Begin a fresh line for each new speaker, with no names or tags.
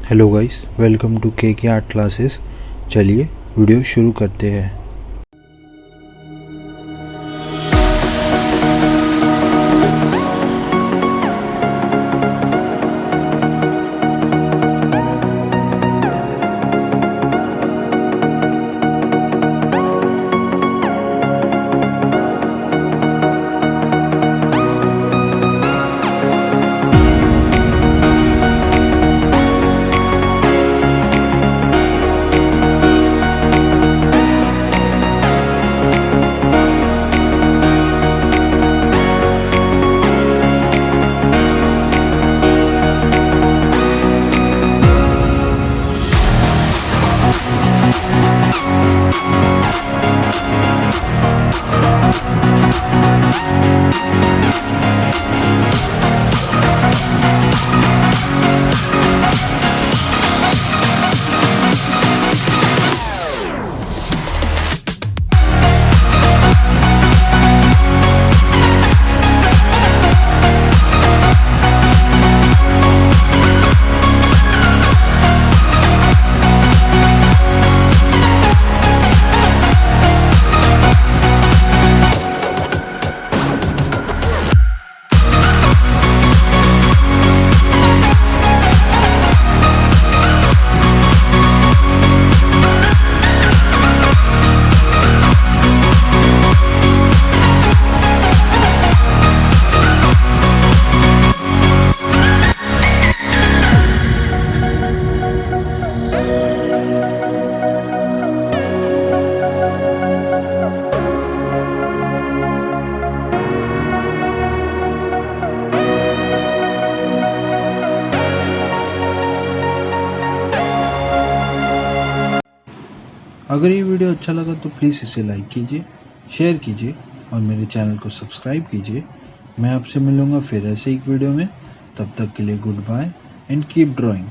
Hello guys, welcome to के art classes. चलिए video शुरू करते हैं। अगर ये वीडियो अच्छा लगा तो प्लीज़ इसे लाइक कीजिए, शेयर कीजिए और मेरे चैनल को सब्सक्राइब कीजिए। मैं आपसे मिलूँगा फिर ऐसे एक वीडियो में। तब तक के लिए goodbye and keep drawing.